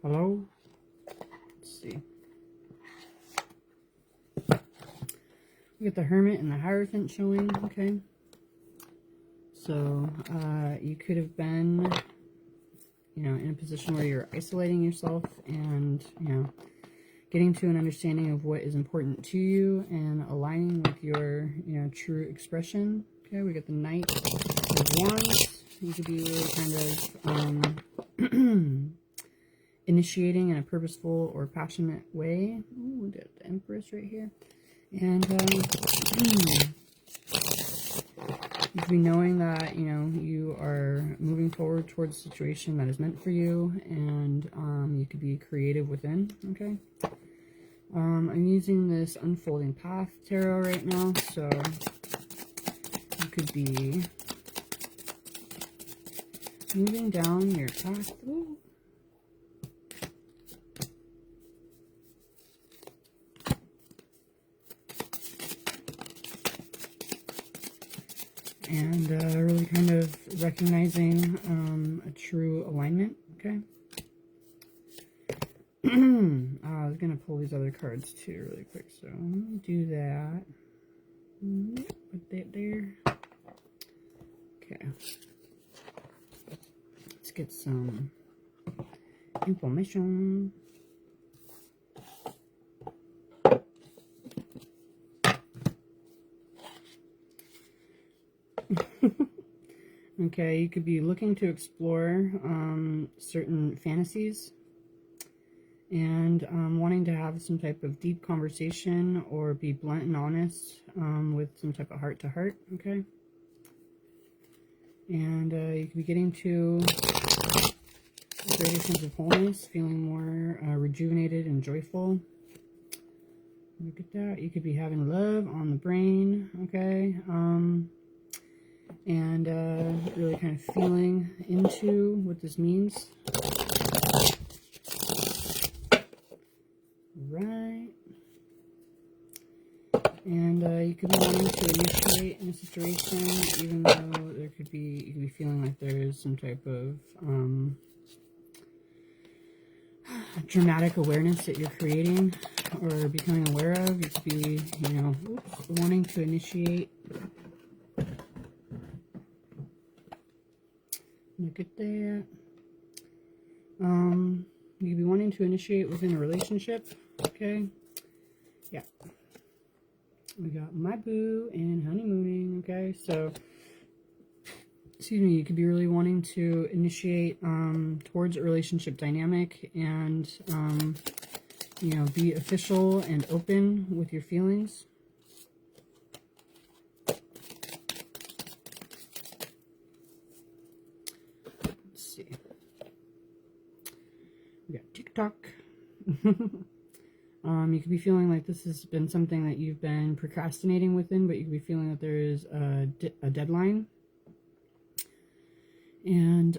Hello? Let's see. We got the Hermit and the Hierophant showing, okay? So, you could have been, in a position where you're isolating yourself and, getting to an understanding of what is important to you and aligning with your, true expression. Okay, we got the Knight of Wands. You could be really kind of, initiating in a purposeful or passionate way. Ooh, we got the Empress right here. And, you could be knowing that, you are moving forward towards a situation that is meant for you, and you could be creative within, okay? I'm using this Unfolding Path Tarot right now, so you could be moving down your path. Ooh. And really kind of recognizing a true alignment, okay? I was going to pull these other cards too really quick, so let me do that. Put that there. Okay. Let's get some information. Okay, you could be looking to explore certain fantasies and wanting to have some type of deep conversation or be blunt and honest with some type of heart-to-heart, okay? And you could be getting to a greater sense of wholeness, feeling more rejuvenated and joyful. Look at that. You could be having love on the brain, okay? And really kind of feeling into what this means. Right. And you could be wanting to initiate in a situation, even though you could be feeling like there is some type of dramatic awareness that you're creating or becoming aware of. You could be, wanting to initiate. Look at that. You could be wanting to initiate within a relationship. Okay. Yeah. We got my boo and honeymooning. Okay. So, excuse me, you could be really wanting to initiate towards a relationship dynamic and, be official and open with your feelings. Let's see. We got TikTok. You could be feeling like this has been something that you've been procrastinating within, but you could be feeling that there is a deadline. And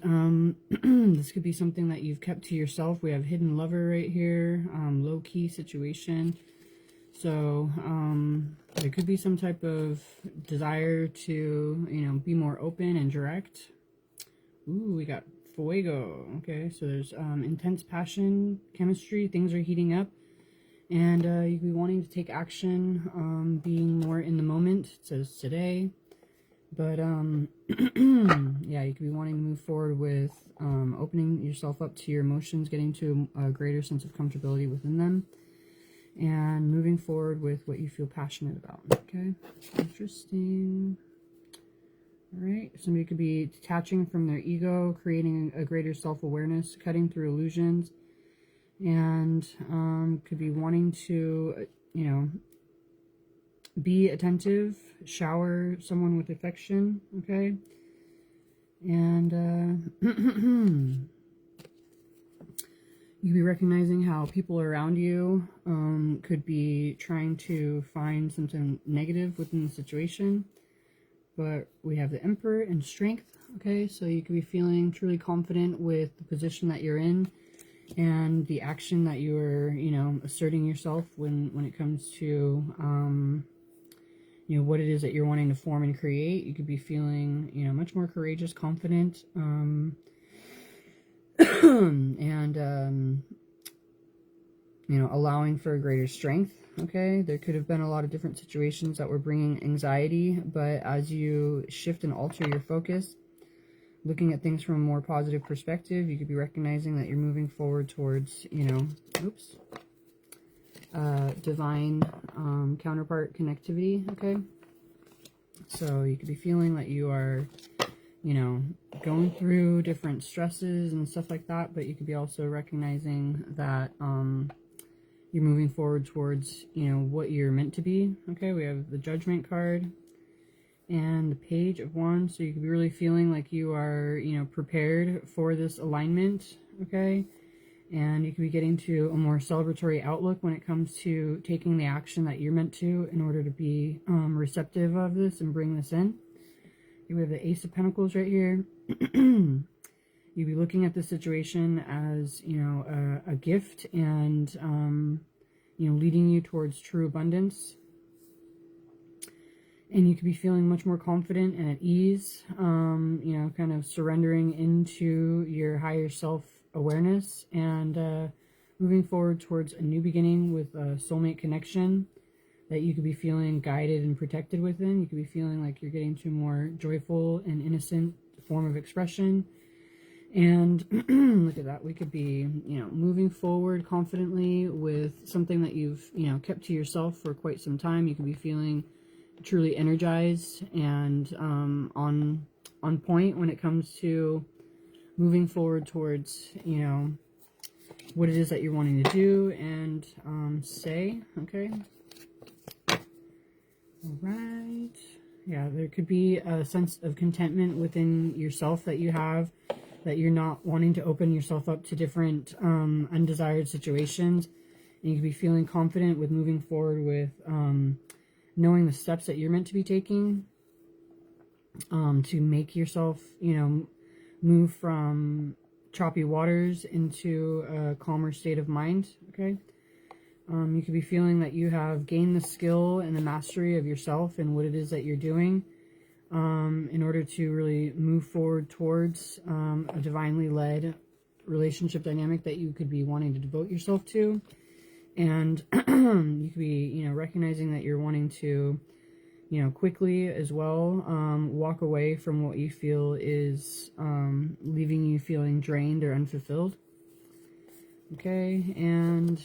this could be something that you've kept to yourself. We have hidden lover right here, low-key situation. So there could be some type of desire to, be more open and direct. Ooh, we got Fuego. Okay, so there's intense passion, chemistry, things are heating up. And you could be wanting to take action, being more in the moment. It says today. But, yeah, you could be wanting to move forward with opening yourself up to your emotions, getting to a greater sense of comfortability within them, and moving forward with what you feel passionate about. Okay, interesting. All right, somebody could be detaching from their ego, creating a greater self-awareness, cutting through illusions, and could be wanting to, be attentive, shower someone with affection, okay? And you'd be recognizing how people around you could be trying to find something negative within the situation. But we have the Emperor and Strength, okay? So you could be feeling truly confident with the position that you're in and the action that you're, asserting yourself when it comes to, what it is that you're wanting to form and create. You could be feeling, much more courageous, confident, and, you know, allowing for greater strength. Okay, there could have been a lot of different situations that were bringing anxiety, but as you shift and alter your focus, looking at things from a more positive perspective, you could be recognizing that you're moving forward towards, you know, oops, divine counterpart connectivity. Okay, so you could be feeling that you are, you know, going through different stresses and stuff like that, but you could be also recognizing that you're moving forward towards, you know, what you're meant to be. Okay, we have the Judgment card and the Page of Wands, so you could be really feeling like you are, you know, prepared for this alignment. Okay, and you could be getting to a more celebratory outlook when it comes to taking the action that you're meant to in order to be receptive of this and bring this in. We have the Ace of Pentacles right here. You'd be looking at the situation as, you know, a gift and, you know, leading you towards true abundance. And you could be feeling much more confident and at ease, you know, kind of surrendering into your higher self-awareness and moving forward towards a new beginning with a soulmate connection that you could be feeling guided and protected within. You could be feeling like you're getting to a more joyful and innocent form of expression. And look at that. We could be, you know, moving forward confidently with something that you've, you know, kept to yourself for quite some time. You could be feeling truly energized and on point when it comes to moving forward towards, you know, what it is that you're wanting to do and say. Okay. All right. Yeah, there could be a sense of contentment within yourself that you have, that you're not wanting to open yourself up to different undesired situations. And you could be feeling confident with moving forward with knowing the steps that you're meant to be taking to make yourself, you know, move from choppy waters into a calmer state of mind. Okay. You could be feeling that you have gained the skill and the mastery of yourself and what it is that you're doing in order to really move forward towards a divinely led relationship dynamic that you could be wanting to devote yourself to. And you could be, you know, recognizing that you're wanting to, you know, quickly as well walk away from what you feel is leaving you feeling drained or unfulfilled. Okay, and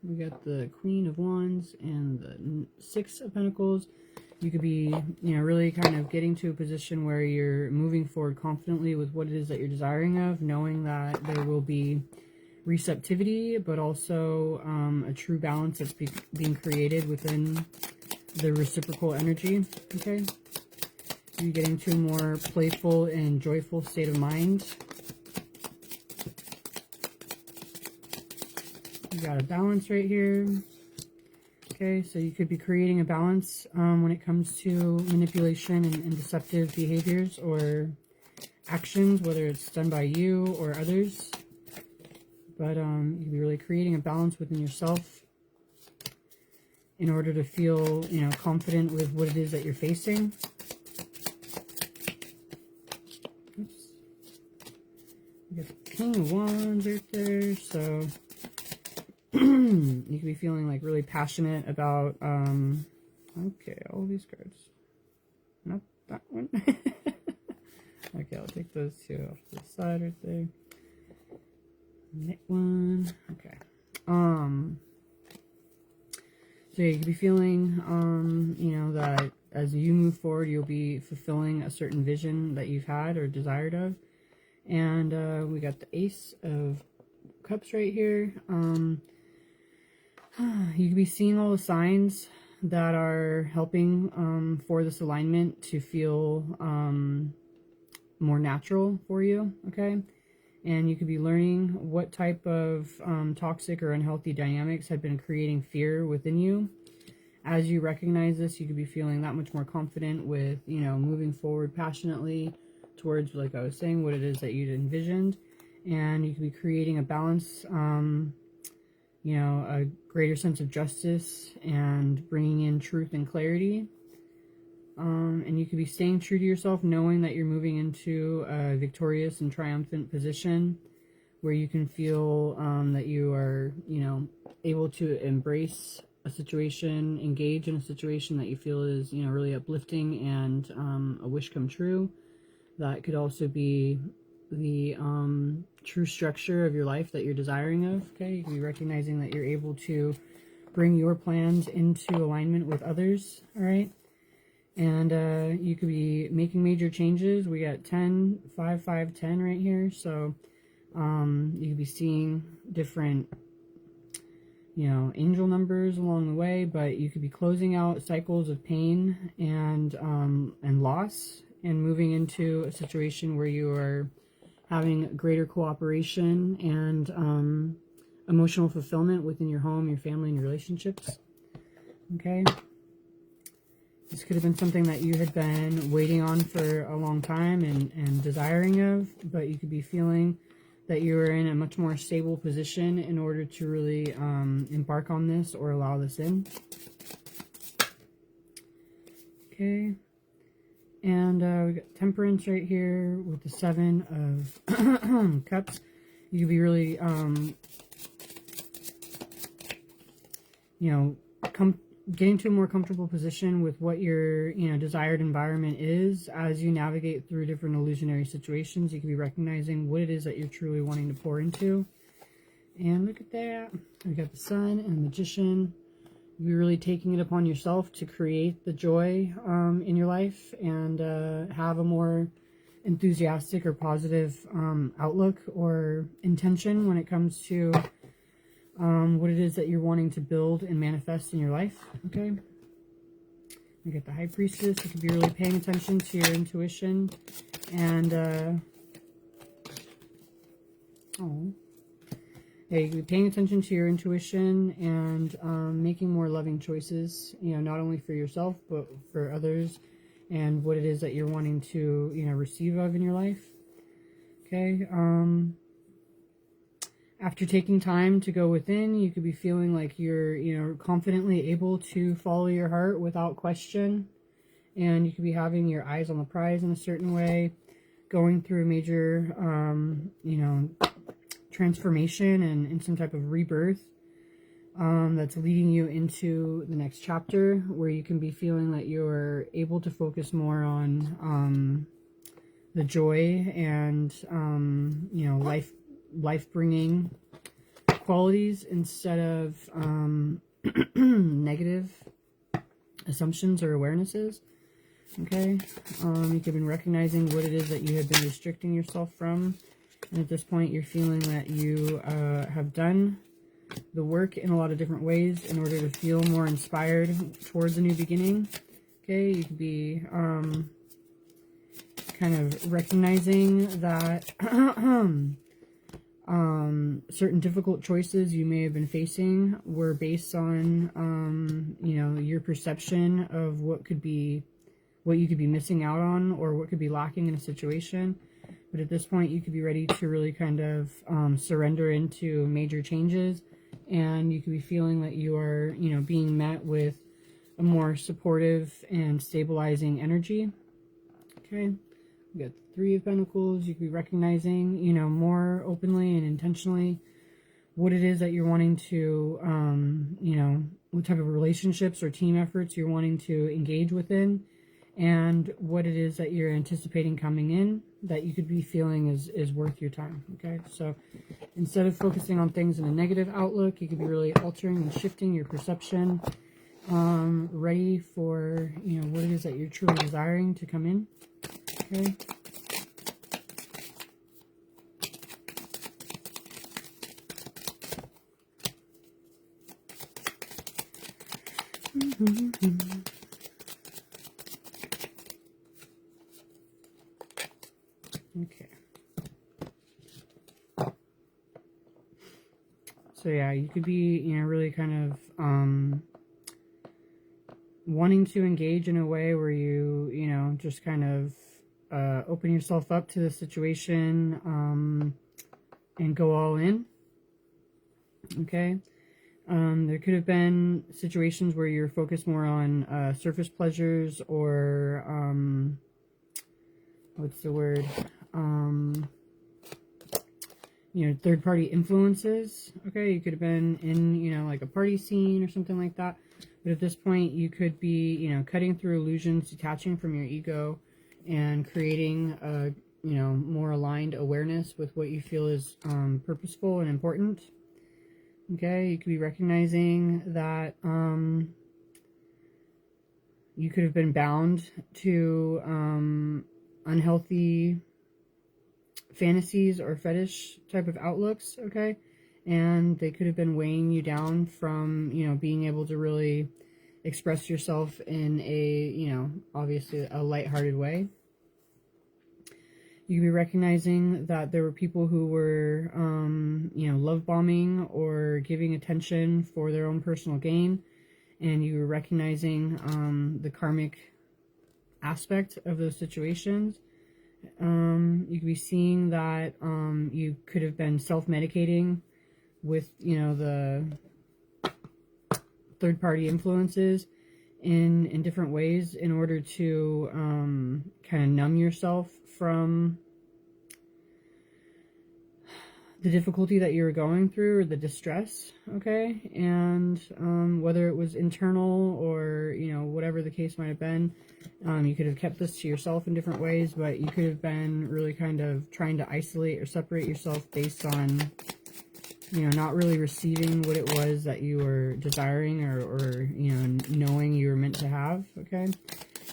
we got the Queen of Wands and the Six of Pentacles. You could be, you know, really kind of getting to a position where you're moving forward confidently with what it is that you're desiring of, knowing that there will be receptivity, but also a true balance that's being created within the reciprocal energy. Okay, you're getting to a more playful and joyful state of mind. You got a balance right here. Okay, so you could be creating a balance when it comes to manipulation and deceptive behaviors or actions, whether it's done by you or others. But you could be really creating a balance within yourself in order to feel, you know, confident with what it is that you're facing. Oops. You got the King of Wands right there, so you could be feeling like really passionate about, okay, all these cards. Not that one. Okay, I'll take those two off to the side right there. That one. Okay. So you could be feeling, you know, that as you move forward, you'll be fulfilling a certain vision that you've had or desired of. And we got the Ace of Cups right here. You could be seeing all the signs that are helping for this alignment to feel more natural for you, okay? And you could be learning what type of toxic or unhealthy dynamics had been creating fear within you. As you recognize this, you could be feeling that much more confident with, you know, moving forward passionately towards, like I was saying, what it is that you'd envisioned. And you could be creating a balance, you know, a greater sense of justice and bringing in truth and clarity. And you could be staying true to yourself, knowing that you're moving into a victorious and triumphant position where you can feel that you are, you know, able to embrace a situation, engage in a situation that you feel is, you know, really uplifting and a wish come true. That could also be the true structure of your life that you're desiring of. Okay, you can be recognizing that you're able to bring your plans into alignment with others. All right, and you could be making major changes. We got 10, 5, 5, 10 right here. So you could be seeing different, you know, angel numbers along the way, but you could be closing out cycles of pain and loss, and moving into a situation where you are having greater cooperation and emotional fulfillment within your home, your family, and your relationships. Okay. This could have been something that you had been waiting on for a long time and desiring of, but you could be feeling that you are in a much more stable position in order to really embark on this or allow this in. Okay. And we got Temperance right here with the 7 of Cups. You could be really, you know, getting to a more comfortable position with what your, you know, desired environment is as you navigate through different illusionary situations. You can be recognizing what it is that you're truly wanting to pour into. And look at that. We got the Sun and the Magician. You're really taking it upon yourself to create the joy in your life and have a more enthusiastic or positive outlook or intention when it comes to what it is that you're wanting to build and manifest in your life. Okay. You get the High Priestess. You could be really paying attention to your intuition and yeah, you could be paying attention to your intuition and making more loving choices, you know, not only for yourself, but for others, and what it is that you're wanting to, you know, receive of in your life. Okay. After taking time to go within, you could be feeling like you're, you know, confidently able to follow your heart without question. And you could be having your eyes on the prize in a certain way, going through a major, you know, transformation and some type of rebirth that's leading you into the next chapter, where you can be feeling that you're able to focus more on the joy and you know, life-bringing qualities instead of negative assumptions or awarenesses. Okay, you could have been recognizing what it is that you had been restricting yourself from. And at this point, you're feeling that you have done the work in a lot of different ways in order to feel more inspired towards a new beginning. Okay, you could be kind of recognizing that certain difficult choices you may have been facing were based on, you know, your perception of what you could be missing out on or what could be lacking in a situation. But at this point, you could be ready to really kind of surrender into major changes, and you could be feeling that you are, you know, being met with a more supportive and stabilizing energy. Okay, we got the 3 of Pentacles. You could be recognizing, you know, more openly and intentionally what it is that you're wanting to, you know, what type of relationships or team efforts you're wanting to engage within, and what it is that you're anticipating coming in that you could be feeling is worth your time. Okay, so instead of focusing on things in a negative outlook, you could be really altering and shifting your perception, ready for, you know, what it is that you're truly desiring to come in. Okay. Okay. So yeah, you could be, you know, really kind of wanting to engage in a way where you know, just kind of open yourself up to the situation and go all in. Okay. There could have been situations where you're focused more on surface pleasures or what's the word? you know, third-party influences. Okay, you could have been in, you know, like a party scene or something like that. But at this point, you could be, you know, cutting through illusions, detaching from your ego, and creating a, you know, more aligned awareness with what you feel is purposeful and important. Okay, you could be recognizing that you could have been bound to unhealthy fantasies or fetish type of outlooks, okay? And they could have been weighing you down from, you know, being able to really express yourself in a, you know, obviously a lighthearted way. You could be recognizing that there were people who were, you know, love bombing or giving attention for their own personal gain. And you were recognizing the karmic aspect of those situations. You could be seeing that you could have been self-medicating with, you know, the third-party influences in different ways in order to kind of numb yourself from the difficulty that you were going through or the distress, okay? And whether it was internal or, you know, whatever the case might have been, you could have kept this to yourself in different ways, but you could have been really kind of trying to isolate or separate yourself based on, you know, not really receiving what it was that you were desiring or you know, knowing you were meant to have, okay?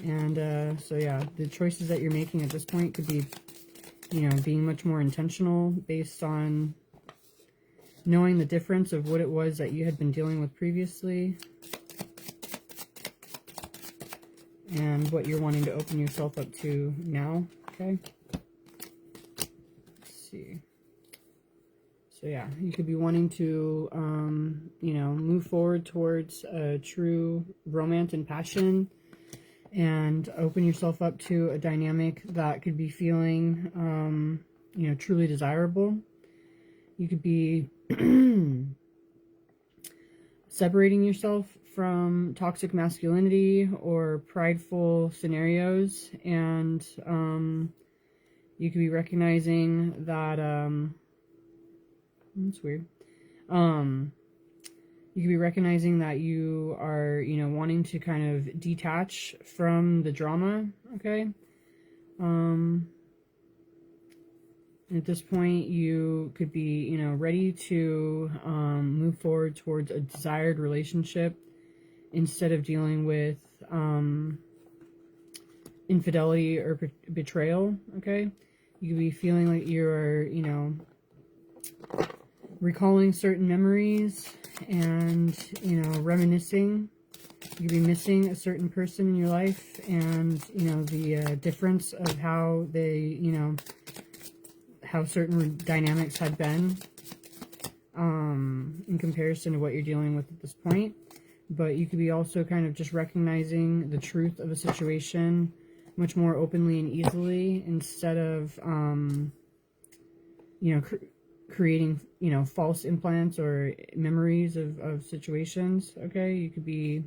And so yeah, the choices that you're making at this point could be, you know, being much more intentional based on knowing the difference of what it was that you had been dealing with previously and what you're wanting to open yourself up to now, okay? Let's see. So yeah, you could be wanting to, you know, move forward towards a true romance and passion and open yourself up to a dynamic that could be feeling, you know, truly desirable. You could be separating yourself from toxic masculinity or prideful scenarios, and you could be recognizing that, that's weird. You could be recognizing that you are, you know, wanting to kind of detach from the drama, okay? At this point, you could be, you know, ready to move forward towards a desired relationship instead of dealing with infidelity or betrayal, okay? You could be feeling like you're, you know, recalling certain memories and, you know, reminiscing. You could be missing a certain person in your life and, you know, the difference of how they, you know, how certain dynamics had been in comparison to what you're dealing with at this point. But you could be also kind of just recognizing the truth of a situation much more openly and easily instead of, you know, creating, you know, false implants or memories of situations, okay? You could be,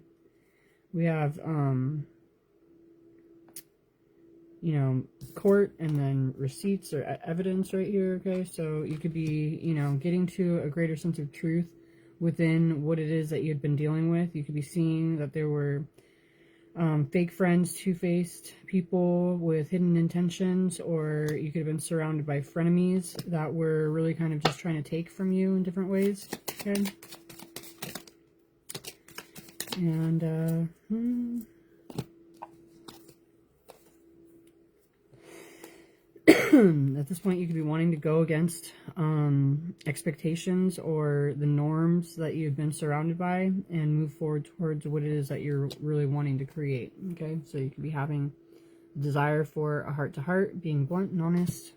we have, you know, court and then receipts or evidence right here, okay? So you could be, you know, getting to a greater sense of truth within what it is that you had been dealing with. You could be seeing that there were fake friends, two-faced people with hidden intentions, or you could have been surrounded by frenemies that were really kind of just trying to take from you in different ways, okay? And, at this point, you could be wanting to go against expectations or the norms that you've been surrounded by and move forward towards what it is that you're really wanting to create, okay? So you could be having a desire for a heart-to-heart, being blunt and honest,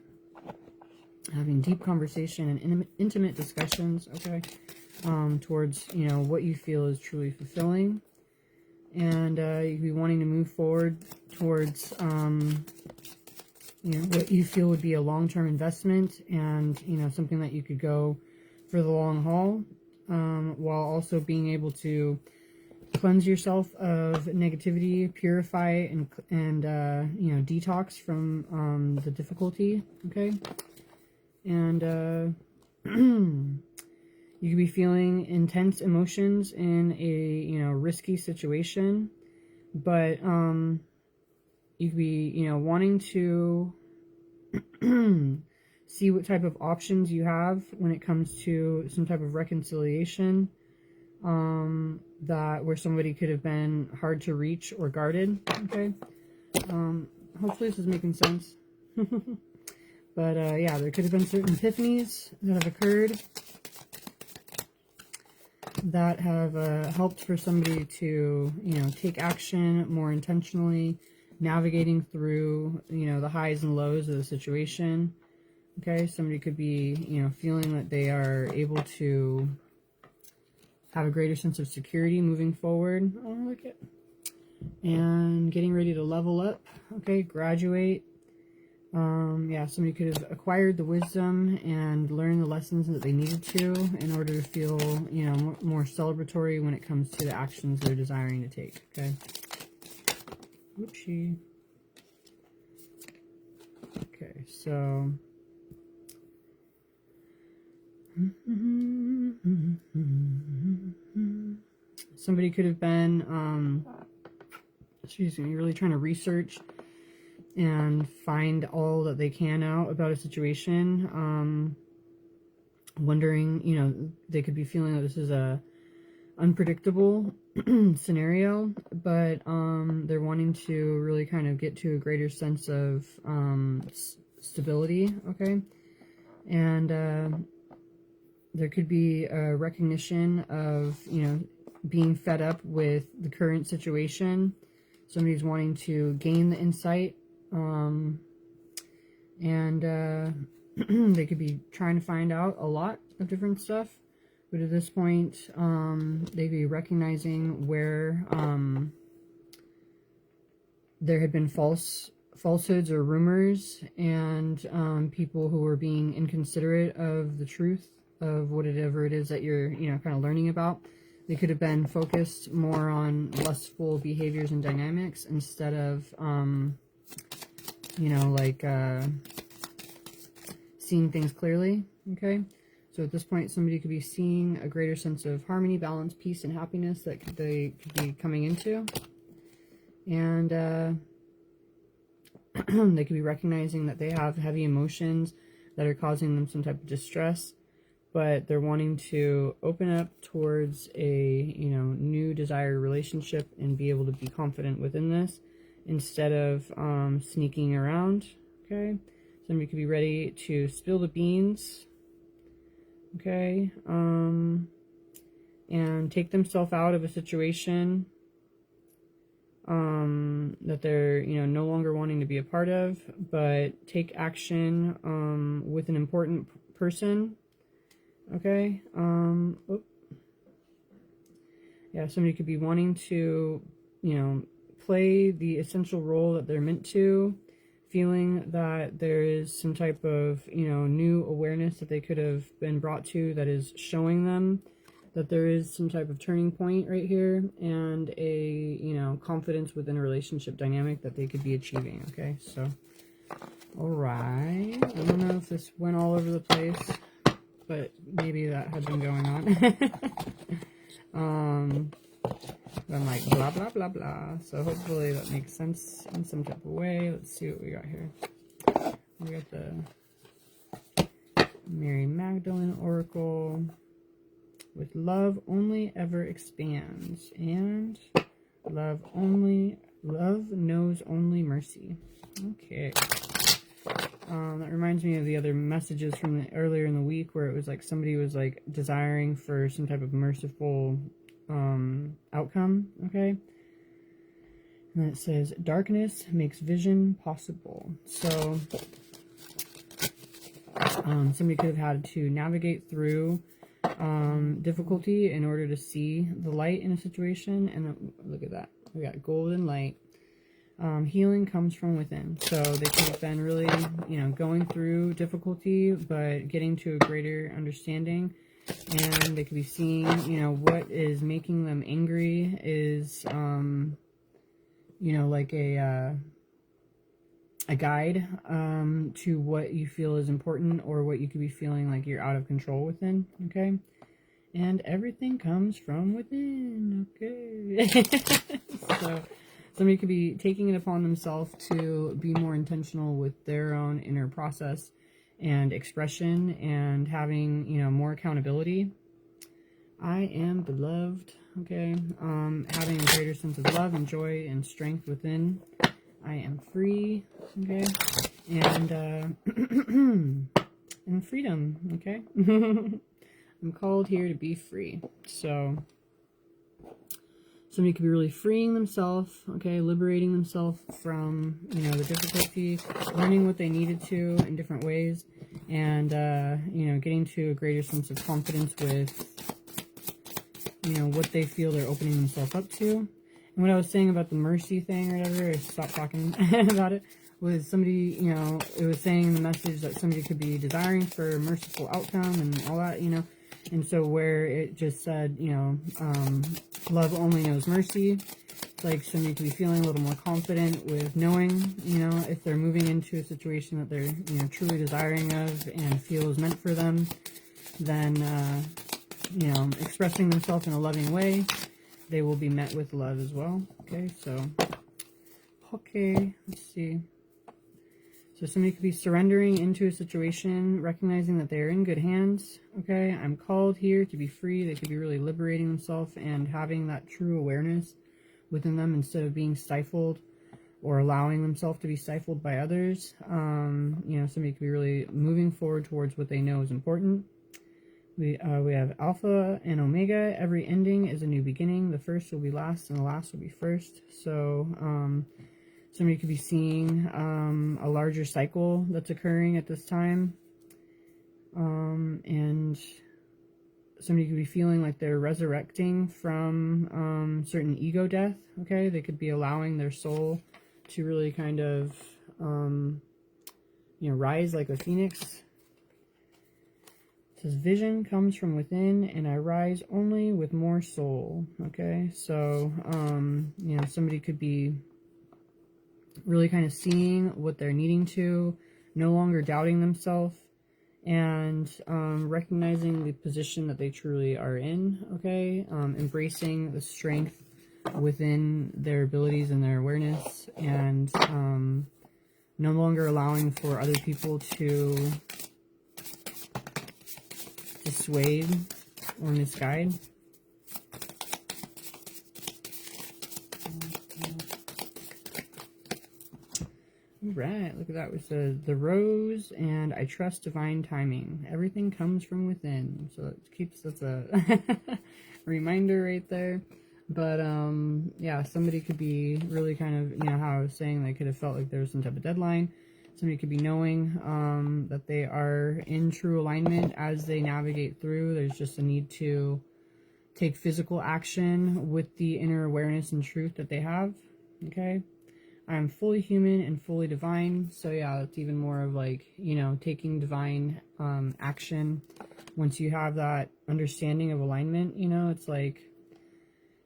having deep conversation and intimate discussions, okay, towards, you know, what you feel is truly fulfilling. And you could be wanting to move forward towards you know, what you feel would be a long-term investment and, you know, something that you could go for the long haul, while also being able to cleanse yourself of negativity, purify and you know, detox from the difficulty, okay? And You could be feeling intense emotions in a, you know, risky situation, but you could be, you know, wanting to see what type of options you have when it comes to some type of reconciliation, that where somebody could have been hard to reach or guarded. Okay. Hopefully this is making sense. But yeah, there could have been certain epiphanies that have occurred that have helped for somebody to, you know, take action more intentionally, navigating through, you know, the highs and lows of the situation. Okay, somebody could be, you know, feeling that they are able to have a greater sense of security moving forward. Oh, look at, and getting ready to level up. Okay, graduate. Yeah, somebody could have acquired the wisdom and learned the lessons that they needed to in order to feel, you know, more celebratory when it comes to the actions they're desiring to take. Okay. Oopsie. Okay, so somebody could have been, excuse me, really trying to research and find all that they can out about a situation, wondering, you know, they could be feeling that this is a unpredictable scenario, but they're wanting to really kind of get to a greater sense of stability. Okay. And there could be a recognition of, you know, being fed up with the current situation. Somebody's wanting to gain the insight, and they could be trying to find out a lot of different stuff, but at this point, they'd be recognizing where there had been falsehoods or rumors, and people who were being inconsiderate of the truth of whatever it is that you're, you know, kind of learning about. They could have been focused more on lustful behaviors and dynamics instead of, you know, like seeing things clearly. Okay. So at this point, somebody could be seeing a greater sense of harmony, balance, peace, and happiness that they could be coming into. And they could be recognizing that they have heavy emotions that are causing them some type of distress, but they're wanting to open up towards a, you know, new desired relationship and be able to be confident within this instead of sneaking around. Okay. Somebody could be ready to spill the beans. Okay. And take themselves out of a situation that they're, you know, no longer wanting to be a part of, but take action with an important person. Okay. Yeah, somebody could be wanting to, you know, play the essential role that they're meant to, feeling that there is some type of, you know, new awareness that they could have been brought to that is showing them that there is some type of turning point right here, and a, you know, confidence within a relationship dynamic that they could be achieving. Okay, so, all right. I don't know if this went all over the place, but maybe that had been going on. I'm like blah blah blah blah, so hopefully that makes sense in some type of way. Let's see what we got here. We got the Mary Magdalene Oracle with love only ever expands, and love knows only mercy. Okay. That reminds me of the other messages from earlier in the week where it was like somebody was like desiring for some type of merciful outcome. Okay. And it says darkness makes vision possible. So somebody could have had to navigate through difficulty in order to see the light in a situation. And look at that, we got golden light. Healing comes from within. So they could have been really, you know, going through difficulty, but getting to a greater understanding. And they could be seeing, you know, what is making them angry is, you know, like a a guide to what you feel is important or what you could be feeling like you're out of control within, okay? And everything comes from within, okay? So somebody could be taking it upon themselves to be more intentional with their own inner process and expression and having, you know, more accountability. I am beloved, okay? Having a greater sense of love and joy and strength within. I am free, okay? And, and freedom, okay? I'm called here to be free. So somebody could be really freeing themselves, okay, liberating themselves from, you know, the difficulty, learning what they needed to in different ways, and, you know, getting to a greater sense of confidence with, you know, what they feel they're opening themselves up to. And what I was saying about the mercy thing or whatever, I stopped talking about it, was somebody, you know, it was saying in the message that somebody could be desiring for a merciful outcome and all that, you know. And so where it just said, you know, love only knows mercy, it's like somebody could be feeling a little more confident with knowing, you know, if they're moving into a situation that they're, you know, truly desiring of and feel is meant for them, then, you know, expressing themselves in a loving way, they will be met with love as well. Okay, so, okay, let's see. So somebody could be surrendering into a situation, recognizing that they're in good hands, okay? I'm called here to be free. They could be really liberating themselves and having that true awareness within them instead of being stifled or allowing themselves to be stifled by others. You know, somebody could be really moving forward towards what they know is important. We have Alpha and Omega. Every ending is a new beginning. The first will be last and the last will be first. So, somebody could be seeing a larger cycle that's occurring at this time. And somebody could be feeling like they're resurrecting from certain ego death, okay? They could be allowing their soul to really kind of, you know, rise like a phoenix. It says, vision comes from within and I rise only with more soul, okay? So, you know, somebody could be really kind of seeing what they're needing to, no longer doubting themselves, and recognizing the position that they truly are in, okay? Embracing the strength within their abilities and their awareness, and no longer allowing for other people to dissuade or misguide. Right, look at that. It says the rose and I trust divine timing. Everything comes from within. So it keeps, that's a reminder right there. But yeah, somebody could be really kind of, you know, how I was saying, they could have felt like there was some type of deadline. Somebody could be knowing that they are in true alignment as they navigate through. There's just a need to take physical action with the inner awareness and truth that they have. Okay. I'm fully human and fully divine. So yeah, it's even more of like, you know, taking divine action. Once you have that understanding of alignment, you know, it's like,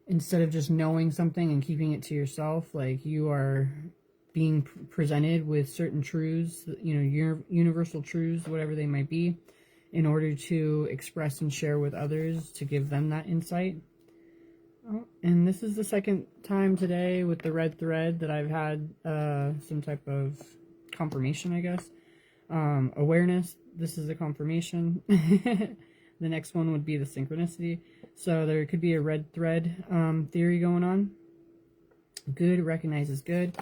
instead of just knowing something and keeping it to yourself, like you are being presented with certain truths, you know, universal truths, whatever they might be, in order to express and share with others to give them that insight. Oh, and this is the second time today with the red thread that I've had some type of confirmation, I guess. Awareness, this is a confirmation. The next one would be the synchronicity. So there could be a red thread theory going on. Good recognizes good.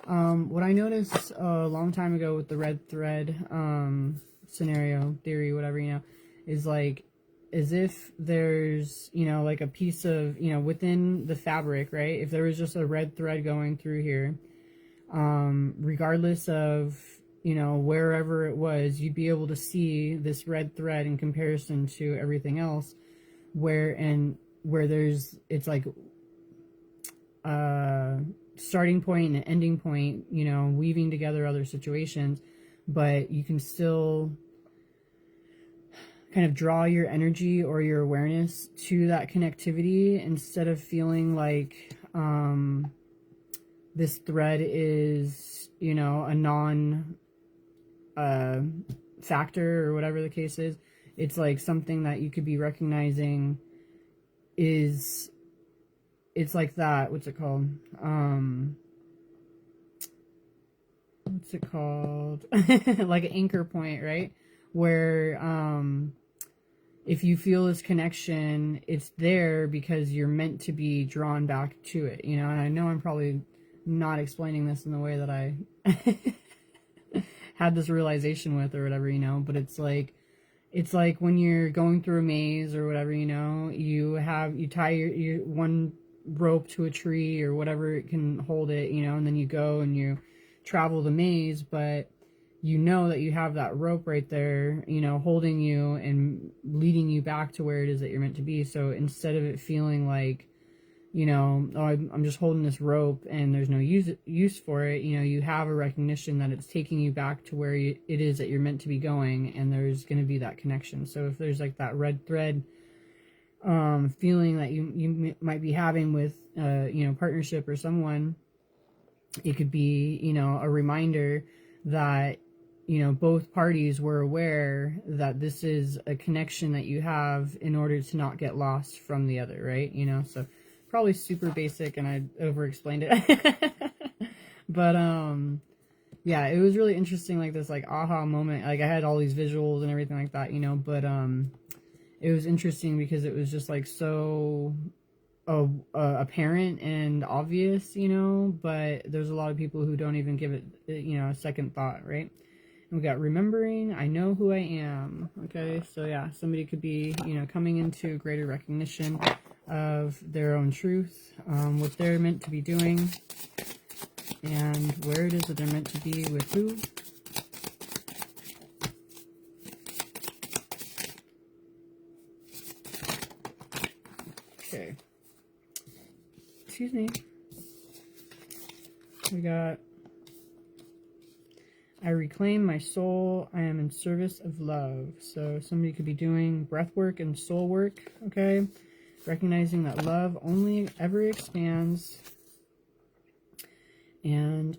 What I noticed a long time ago with the red thread scenario, theory, whatever, you know, is like, as if there's, you know, like a piece of, you know, within the fabric, right? If there was just a red thread going through here, regardless of, you know, wherever it was, you'd be able to see this red thread in comparison to everything else, where there's, it's like starting point and ending point, you know, weaving together other situations, but you can still kind of draw your energy or your awareness to that connectivity instead of feeling like this thread is, you know, a non factor or whatever the case is. It's like something that you could be recognizing is, it's like that, what's it called? What's it called? Like an anchor point, right? Where if you feel this connection, it's there because you're meant to be drawn back to it, you know? And I know I'm probably not explaining this in the way that I had this realization with or whatever, you know, but it's like when you're going through a maze or whatever, you know, you tie your one rope to a tree or whatever it can hold it, you know, and then you go and you travel the maze, but you know that you have that rope right there, you know, holding you and leading you back to where it is that you're meant to be. So instead of it feeling like, you know, oh, I'm just holding this rope and there's no use for it, you know, you have a recognition that it's taking you back to where it is that you're meant to be going, and there's going to be that connection. So if there's like that red thread feeling that you might be having with, you know, partnership or someone, it could be, you know, a reminder that, you know, both parties were aware that this is a connection that you have in order to not get lost from the other, right? You know, so probably super basic and I over explained it. But yeah, it was really interesting, like this like aha moment. Like I had all these visuals and everything like that, you know, but it was interesting because it was just like so apparent and obvious, you know, but there's a lot of people who don't even give it, you know, a second thought, right? And we got remembering, I know who I am. Okay, so yeah, somebody could be, you know, coming into greater recognition of their own truth, what they're meant to be doing, and where it is that they're meant to be with who. Okay. Excuse me. We got, I reclaim my soul. I am in service of love. So somebody could be doing breath work and soul work, okay? Recognizing that love only ever expands. And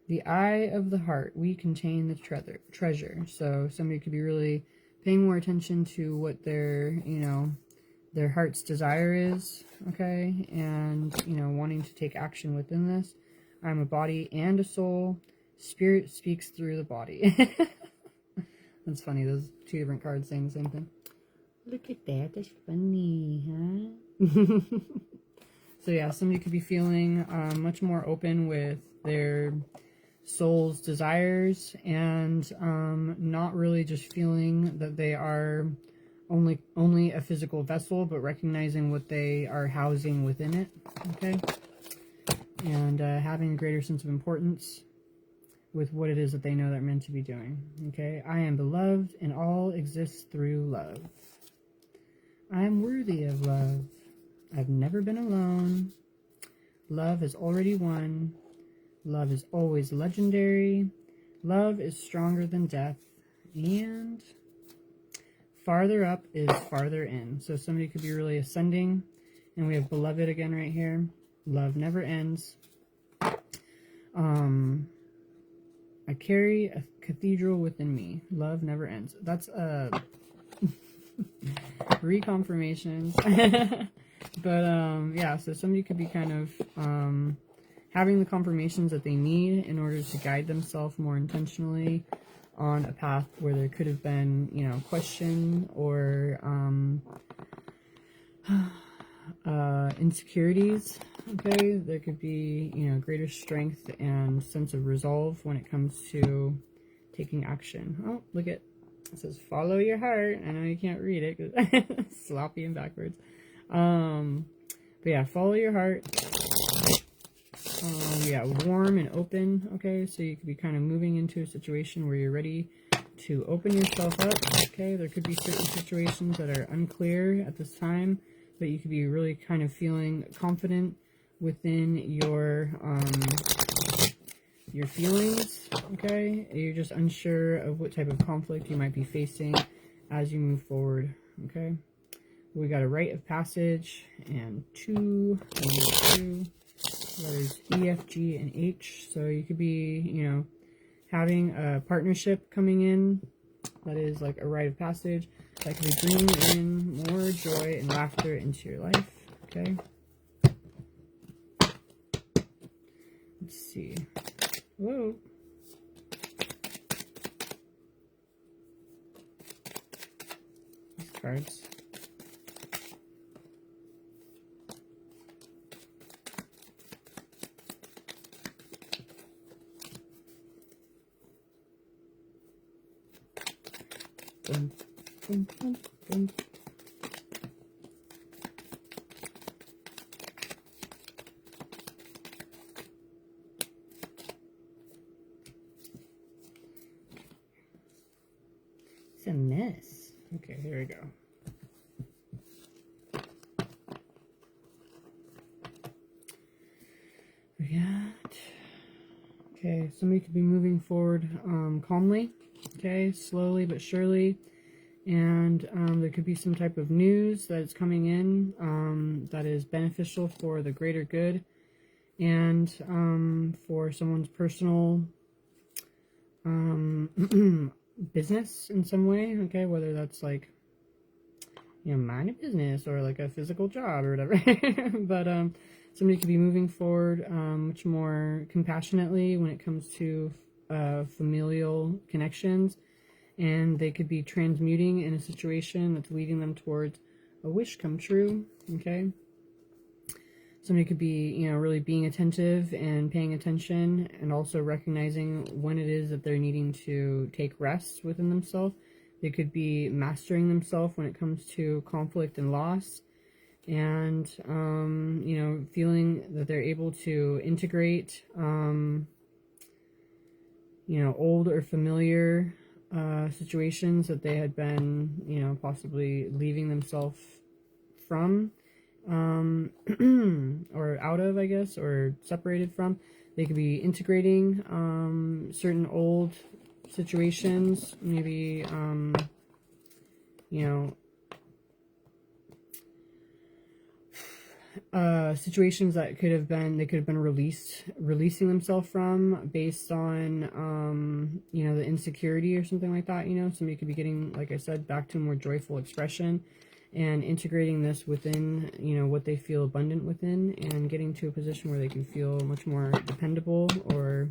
the eye of the heart, we contain the treasure. So somebody could be really paying more attention to what their, you know, their heart's desire is, okay? And, you know, wanting to take action within this. I'm a body and a soul. Spirit speaks through the body. That's funny, those two different cards saying the same thing. Look at that, that's funny, huh? So yeah, somebody could be feeling much more open with their soul's desires and not really just feeling that they are only a physical vessel, but recognizing what they are housing within it, okay? And having a greater sense of importance with what it is that they know they're meant to be doing, okay? I am beloved and all exists through love. I am worthy of love. I've never been alone. Love has already won. Love is always legendary. Love is stronger than death. And farther up is farther in. So somebody could be really ascending. And we have beloved again right here. Love never ends. I carry a cathedral within me. Love never ends. That's reconfirmations. But yeah, so somebody could be kind of having the confirmations that they need in order to guide themselves more intentionally on a path where there could have been, you know, question or insecurities, okay? There could be, you know, greater strength and sense of resolve when it comes to taking action. Oh, look at, it says follow your heart. I know you can't read it because it's sloppy and backwards. But yeah, follow your heart. Yeah, warm and open, okay? So you could be kind of moving into a situation where you're ready to open yourself up, okay? There could be certain situations that are unclear at this time, but you could be really kind of feeling confident within your feelings, okay? You're just unsure of what type of conflict you might be facing as you move forward, okay? We got a rite of passage and two, letters E, F, G, and H. So you could be, you know, having a partnership coming in that is like a rite of passage that could be bringing in more joy and laughter into your life. Okay. Let's see. Whoa. These cards. Dun, dun, dun, dun. It's a mess. Okay, here we go. We got, okay, somebody could be moving forward calmly, okay, slowly but surely, and there could be some type of news that is coming in that is beneficial for the greater good and for someone's personal business in some way, okay, whether that's like, you know, mind a business or like a physical job or whatever. But somebody could be moving forward much more compassionately when it comes to familial connections, and they could be transmuting in a situation that's leading them towards a wish come true. Okay, somebody could be, you know, really being attentive and paying attention, and also recognizing when it is that they're needing to take rest within themselves. They could be mastering themselves when it comes to conflict and loss, and you know, feeling that they're able to integrate you know, old or familiar situations that they had been, you know, possibly leaving themselves from, or out of, I guess, or separated from. They could be integrating certain old situations, maybe, you know, situations that could have been, they could have been releasing themselves from based on, you know, the insecurity or something like that. You know, somebody could be getting, like I said, back to a more joyful expression and integrating this within, you know, what they feel abundant within, and getting to a position where they can feel much more dependable, or,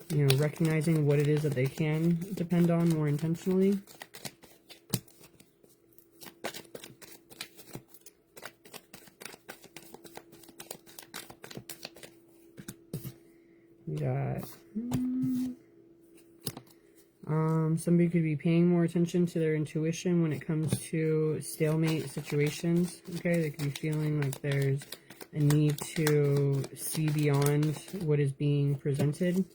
you know, recognizing what it is that they can depend on more intentionally. We got, somebody could be paying more attention to their intuition when it comes to stalemate situations. Okay, they could be feeling like there's a need to see beyond what is being presented.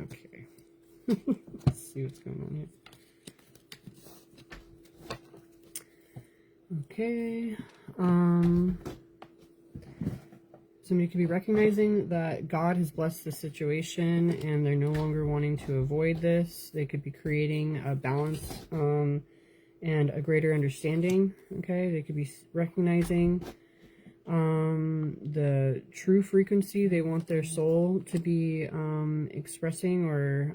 Okay. Let's see what's going on here. Okay, somebody could be recognizing that God has blessed the situation and they're no longer wanting to avoid this. They could be creating a balance and a greater understanding. Okay, they could be recognizing the true frequency they want their soul to be expressing or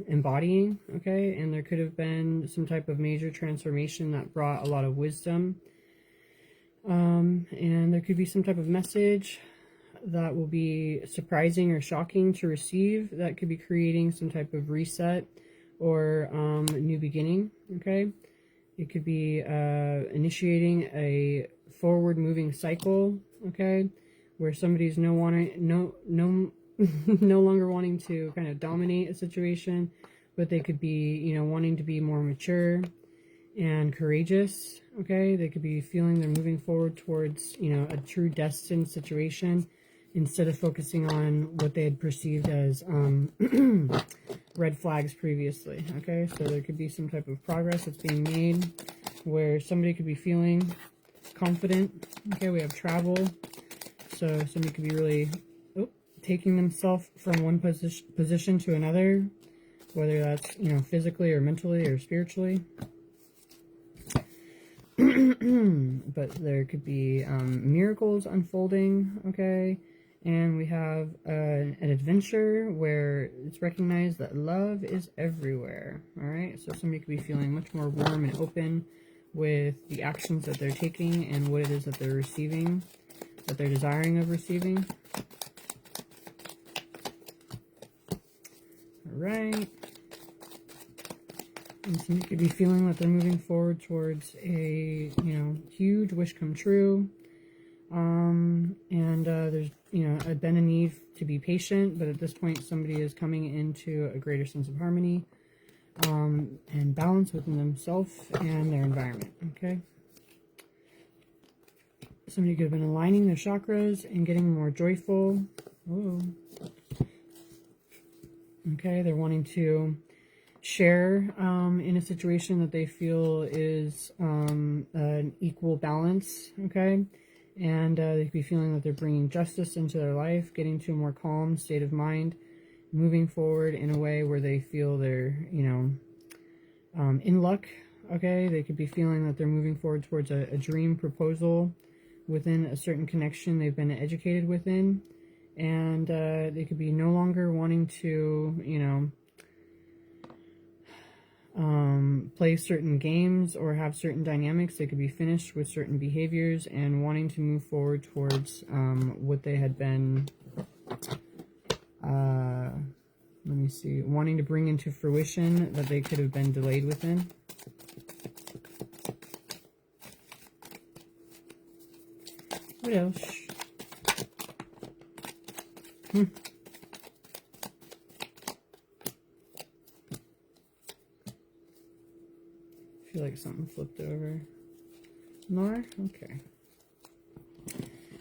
embodying. Okay, and there could have been some type of major transformation that brought a lot of wisdom, and there could be some type of message that will be surprising or shocking to receive, that could be creating some type of reset or new beginning. Okay, it could be initiating a forward moving cycle. Okay, where somebody's no longer wanting to kind of dominate a situation, but they could be, you know, wanting to be more mature and courageous. Okay, they could be feeling they're moving forward towards, you know, a true destined situation, instead of focusing on what they had perceived as red flags previously. Okay, so there could be some type of progress that's being made where somebody could be feeling confident. Okay, we have travel. So somebody could be really taking themselves from one position to another, whether that's, you know, physically or mentally or spiritually. But there could be miracles unfolding, okay? And we have an adventure where it's recognized that love is everywhere, all right? So somebody could be feeling much more warm and open with the actions that they're taking and what it is that they're receiving, that they're desiring of receiving. All right. And somebody could be feeling that they're moving forward towards a, you know, huge wish come true. There's, you know, been a need to be patient, but at this point somebody is coming into a greater sense of harmony and balance within themselves and their environment, okay? Somebody could have been aligning their chakras and getting more joyful. Whoa. Okay, they're wanting to share in a situation that they feel is an equal balance, okay? And they could be feeling that they're bringing justice into their life, getting to a more calm state of mind, moving forward in a way where they feel they're, you know, in luck, okay? They could be feeling that they're moving forward towards a dream proposal within a certain connection they've been educated within. And they could be no longer wanting to, you know, play certain games or have certain dynamics. They could be finished with certain behaviors and wanting to move forward towards what they had been, let me see, wanting to bring into fruition that they could have been delayed within. What else? I feel like something flipped over. More? Okay.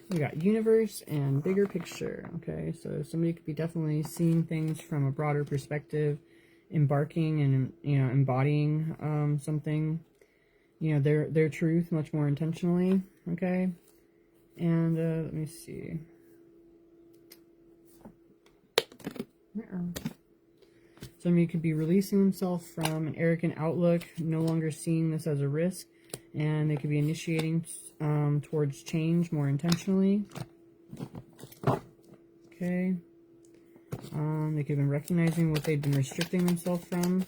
We got universe and bigger picture. Okay, so somebody could be definitely seeing things from a broader perspective, embarking and, you know, embodying something, you know, their truth much more intentionally. Okay, and let me see. Somebody could be releasing themselves from an arrogant outlook, no longer seeing this as a risk, and they could be initiating towards change more intentionally. Okay. They could have been recognizing what they've been restricting themselves from.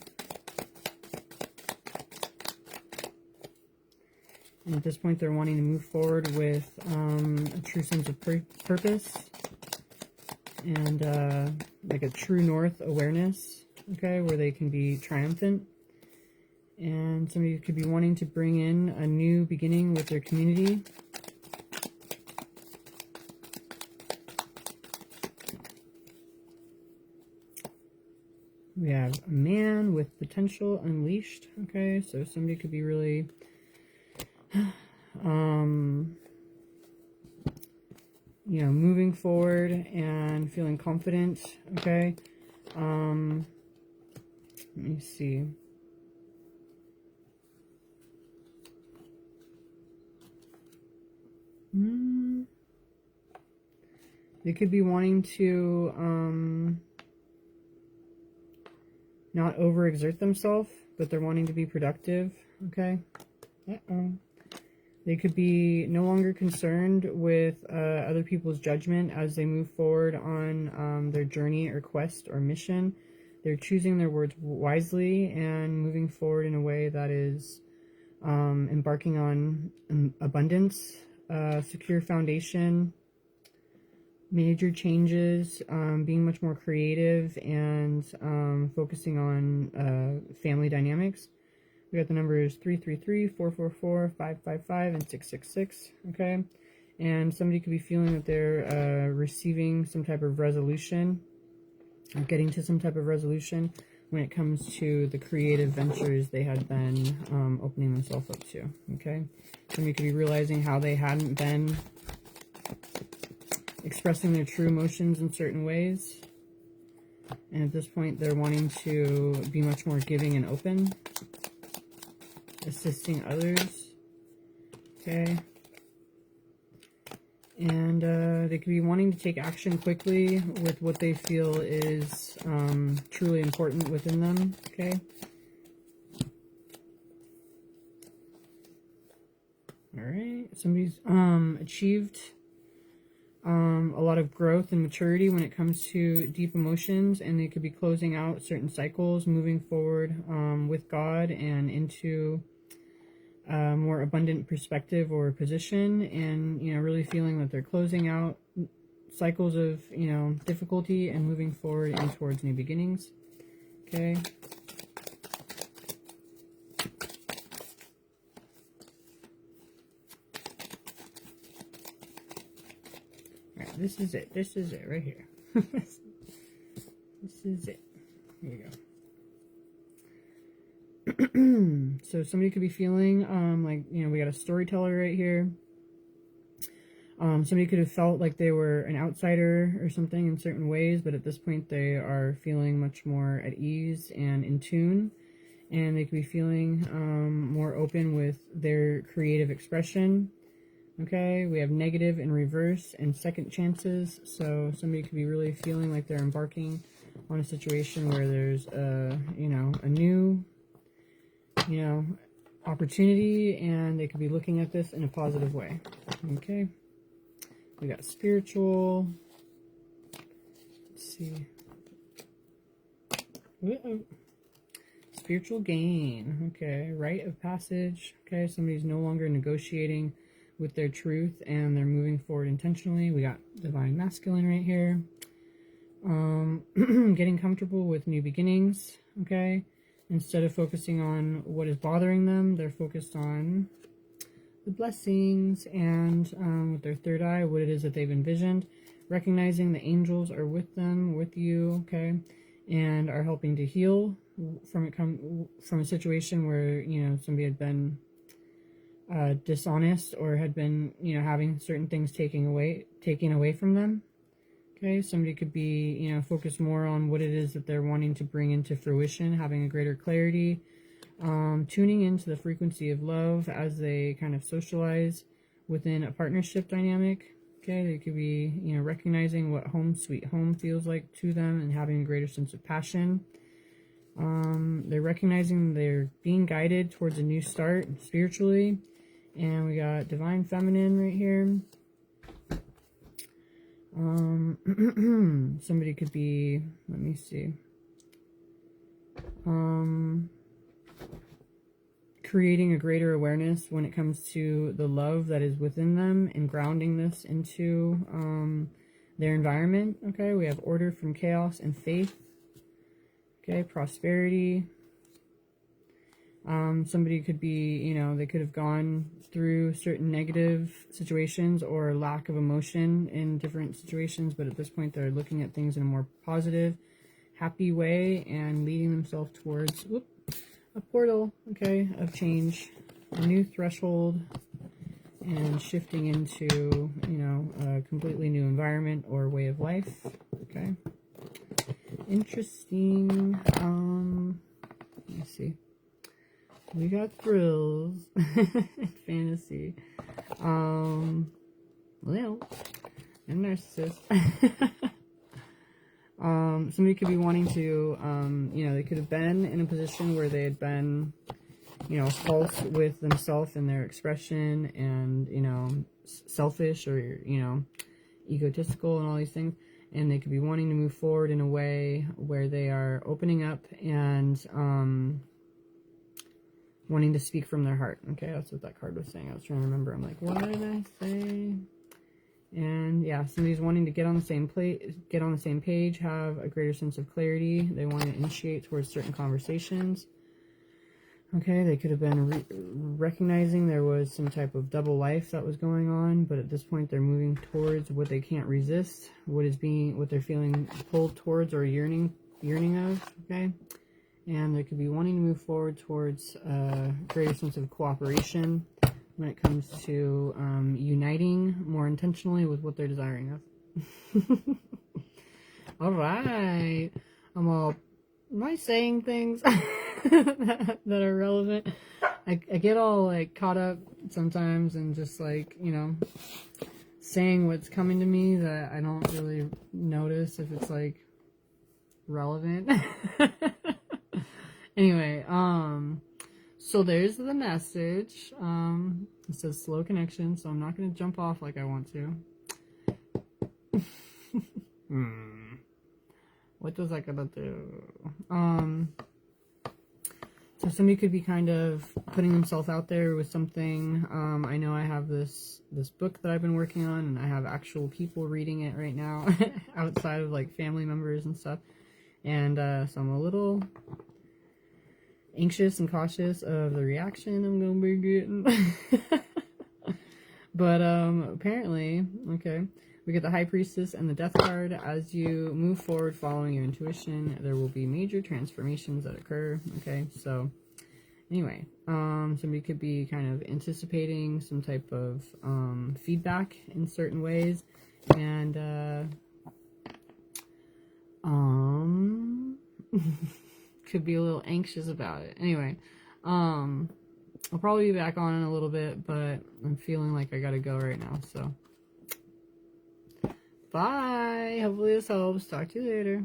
And at this point, they're wanting to move forward with a true sense of purpose and like a true north awareness. Okay, where they can be triumphant. And somebody could be wanting to bring in a new beginning with their community. We have a man with potential unleashed. Okay, so somebody could be really you know, moving forward and feeling confident. Okay. Let me see. They could be wanting to not overexert themselves, but they're wanting to be productive. Okay. They could be no longer concerned with other people's judgment as they move forward on their journey or quest or mission. They're choosing their words wisely and moving forward in a way that is embarking on abundance, secure foundation, major changes, being much more creative and focusing on family dynamics. We got the numbers 333, 444, 555, and 666, okay? And somebody could be feeling that they're receiving some type of resolution, or getting to some type of resolution when it comes to the creative ventures they had been opening themselves up to, okay? Somebody could be realizing how they hadn't been expressing their true emotions in certain ways. And at this point, they're wanting to be much more giving and open, assisting others. Okay. And they could be wanting to take action quickly with what they feel is truly important within them, okay? All right, somebody's achieved a lot of growth and maturity when it comes to deep emotions, and they could be closing out certain cycles, moving forward with God and into a more abundant perspective or position, and, you know, really feeling that they're closing out cycles of, you know, difficulty and moving forward and towards new beginnings, okay? This is it. This is it right here. This is it. Here you go. So somebody could be feeling like, you know, we got a storyteller right here. Somebody could have felt like they were an outsider or something in certain ways, but at this point they are feeling much more at ease and in tune, and they could be feeling more open with their creative expression. Okay, we have negative in reverse and second chances. So somebody could be really feeling like they're embarking on a situation where there's a, you know, a new, you know, opportunity, and they could be looking at this in a positive way. Okay, we got spiritual. Let's see. Spiritual gain. Okay, rite of passage. Okay, somebody's no longer negotiating with their truth, and they're moving forward intentionally. We got divine masculine right here. Getting comfortable with new beginnings, okay? Instead of focusing on what is bothering them, they're focused on the blessings and with their third eye, what it is that they've envisioned. Recognizing the angels are with them, with you, okay? And are helping to heal from a situation where, you know, somebody had been dishonest or had been, you know, having certain things taken away from them. Okay, somebody could be, you know, focused more on what it is that they're wanting to bring into fruition, having a greater clarity, tuning into the frequency of love as they kind of socialize within a partnership dynamic. Okay, they could be, you know, recognizing what home sweet home feels like to them and having a greater sense of passion. They're recognizing they're being guided towards a new start spiritually. And we got divine feminine right here. Somebody could be, let me see, creating a greater awareness when it comes to the love that is within them and grounding this into their environment. Okay, we have order from chaos and faith. Okay, prosperity. Somebody could be, you know, they could have gone through certain negative situations or lack of emotion in different situations, but at this point they're looking at things in a more positive, happy way and leading themselves towards a portal, okay, of change, a new threshold, and shifting into, you know, a completely new environment or way of life. Okay, interesting. Let me see. We got thrills, fantasy, well, and narcissist. Somebody could be wanting to, you know, they could have been in a position where they had been, you know, false with themselves and their expression and, you know, selfish or, you know, egotistical and all these things. And they could be wanting to move forward in a way where they are opening up and, wanting to speak from their heart. Okay, that's what that card was saying. I was trying to remember. I'm like, what did I say? And yeah, somebody's wanting to get on the same page, have a greater sense of clarity. They want to initiate towards certain conversations. Okay, they could have been recognizing there was some type of double life that was going on, but at this point they're moving towards what they can't resist, what they're feeling pulled towards or yearning of. Okay. And they could be wanting to move forward towards a greater sense of cooperation when it comes to uniting more intentionally with what they're desiring of. All right. Am I saying things that are relevant? I get all like caught up sometimes and just like, you know, saying what's coming to me that I don't really notice if it's like relevant. Anyway, so there's the message. It says slow connection, so I'm not going to jump off like I want to. What was I gonna do? So somebody could be kind of putting themselves out there with something. I know I have this book that I've been working on, and I have actual people reading it right now outside of like family members and stuff. And so I'm a little anxious and cautious of the reaction I'm gonna be getting. But apparently, okay, we get the High Priestess and the Death card. As you move forward following your intuition, there will be major transformations that occur. Okay, so anyway, somebody could be kind of anticipating some type of feedback in certain ways, and could be a little anxious about it. Anyway, I'll probably be back on in a little bit, but I'm feeling like I gotta go right now, so bye. Hopefully this helps. Talk to you later.